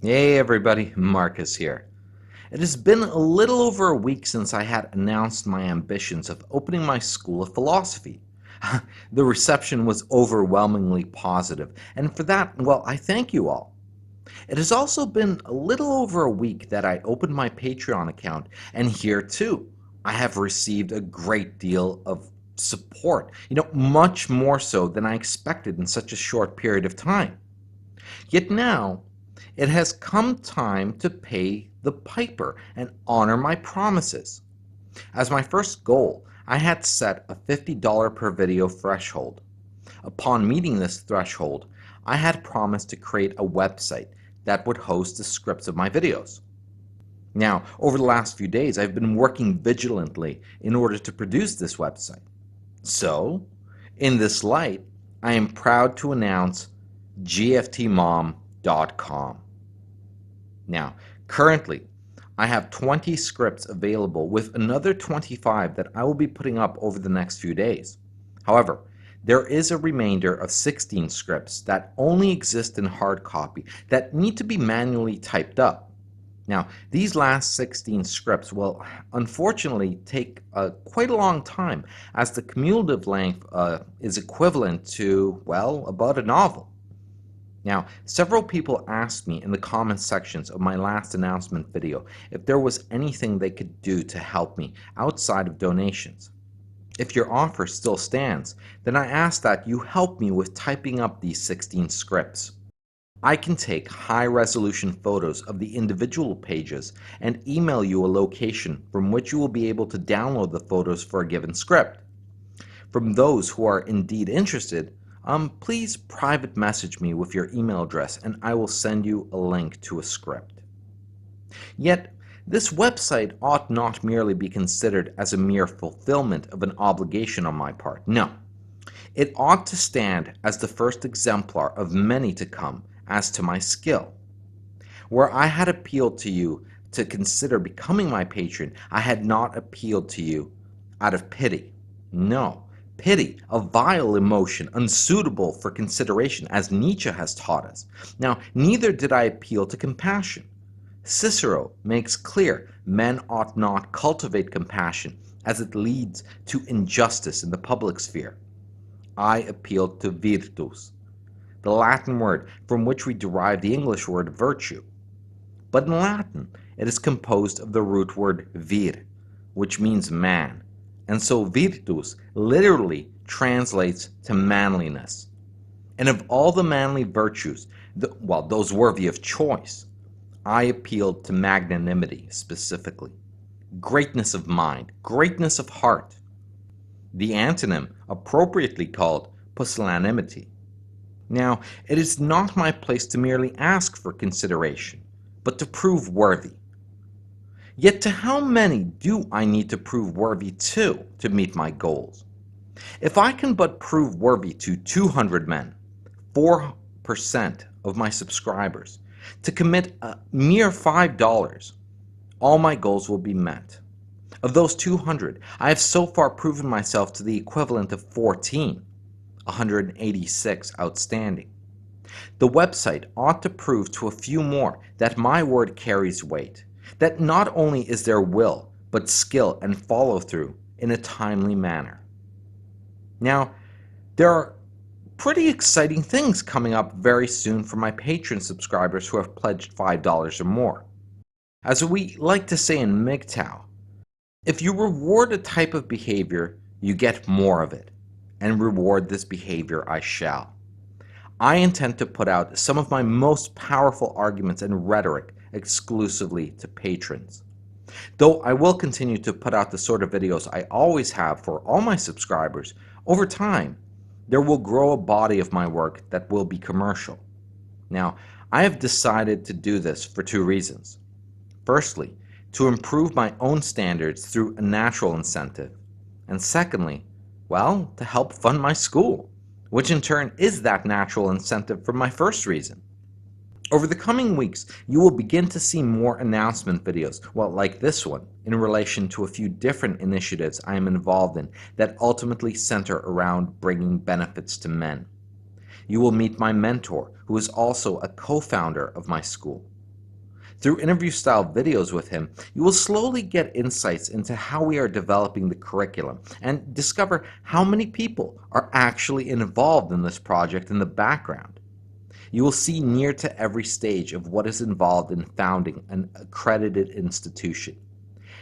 Hey everybody, Marcus here. It has been a little over a week since I had announced my ambitions of opening my school of philosophy. The reception was overwhelmingly positive, and for that, well, I thank you all. It has also been a little over a week that I opened my Patreon account, and here too, I have received a great deal of support, much more so than I expected in such a short period of time. Yet now, it has come time to pay the piper and honor my promises. As my first goal, I had set a $50 per video threshold. Upon meeting this threshold, I had promised to create a website that would host the scripts of my videos. Now, over the last few days, I've been working vigilantly in order to produce this website. So, in this light, I am proud to announce gftmom.com. Now, currently, I have 20 scripts available with another 25 that I will be putting up over the next few days. However, there is a remainder of 16 scripts that only exist in hard copy that need to be manually typed up. Now, these last 16 scripts will unfortunately take quite a long time, as the cumulative length is equivalent to, well, about a novel. Now, several people asked me in the comment sections of my last announcement video if there was anything they could do to help me outside of donations. If your offer still stands, then I ask that you help me with typing up these 16 scripts. I can take high-resolution photos of the individual pages and email you a location from which you will be able to download the photos for a given script. From those who are indeed interested, please private message me with your email address and I will send you a link to a script. Yet, this website ought not merely be considered as a mere fulfillment of an obligation on my part. No. It ought to stand as the first exemplar of many to come as to my skill. Where I had appealed to you to consider becoming my patron, I had not appealed to you out of pity. No. Pity, a vile emotion, unsuitable for consideration, as Nietzsche has taught us. Now, neither did I appeal to compassion. Cicero makes clear men ought not cultivate compassion, as it leads to injustice in the public sphere. I appealed to virtus, the Latin word from which we derive the English word virtue. But in Latin, it is composed of the root word vir, which means man, and so virtus literally translates to manliness. And of all the manly virtues, those worthy of choice, I appealed to magnanimity specifically, greatness of mind, greatness of heart, the antonym appropriately called pusillanimity. Now, it is not my place to merely ask for consideration, but to prove worthy. Yet to how many do I need to prove worthy to meet my goals? If I can but prove worthy to 200 men, 4% of my subscribers, to commit a mere $5, all my goals will be met. Of those 200, I have so far proven myself to the equivalent of 14, 186 outstanding. The website ought to prove to a few more that my word carries weight, that not only is there will, but skill and follow-through in a timely manner. Now, there are pretty exciting things coming up very soon for my Patreon subscribers who have pledged $5 or more. As we like to say in MGTOW, if you reward a type of behavior, you get more of it, and reward this behavior I shall. I intend to put out some of my most powerful arguments and rhetoric exclusively to patrons. Though I will continue to put out the sort of videos I always have for all my subscribers, over time, there will grow a body of my work that will be commercial. Now, I have decided to do this for two reasons. Firstly, to improve my own standards through a natural incentive. And secondly, well, to help fund my school, which in turn is that natural incentive for my first reason. Over the coming weeks, you will begin to see more announcement videos, well, like this one, in relation to a few different initiatives I am involved in that ultimately center around bringing benefits to men. You will meet my mentor, who is also a co-founder of my school. Through interview-style videos with him, you will slowly get insights into how we are developing the curriculum and discover how many people are actually involved in this project in the background. You will see near to every stage of what is involved in founding an accredited institution.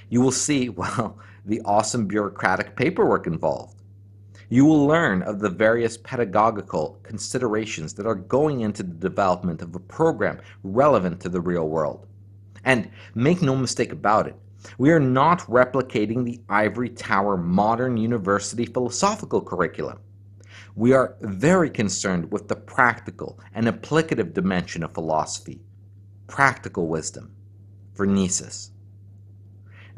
You will see, well, the awesome bureaucratic paperwork involved. You will learn of the various pedagogical considerations that are going into the development of a program relevant to the real world. And make no mistake about it, we are not replicating the ivory tower modern university philosophical curriculum. We are very concerned with the practical and applicative dimension of philosophy, practical wisdom, phronesis.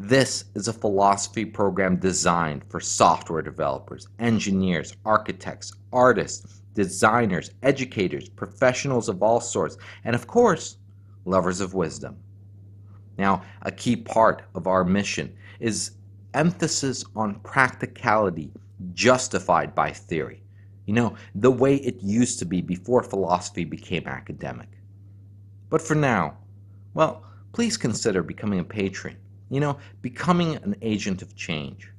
This is a philosophy program designed for software developers, engineers, architects, artists, designers, educators, professionals of all sorts, and of course, lovers of wisdom. Now, a key part of our mission is emphasis on practicality justified by theory. The way it used to be before philosophy became academic. But for now, well, please consider becoming a patron. Becoming an agent of change.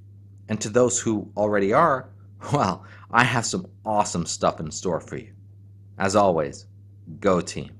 And to those who already are, well, I have some awesome stuff in store for you. As always, go team.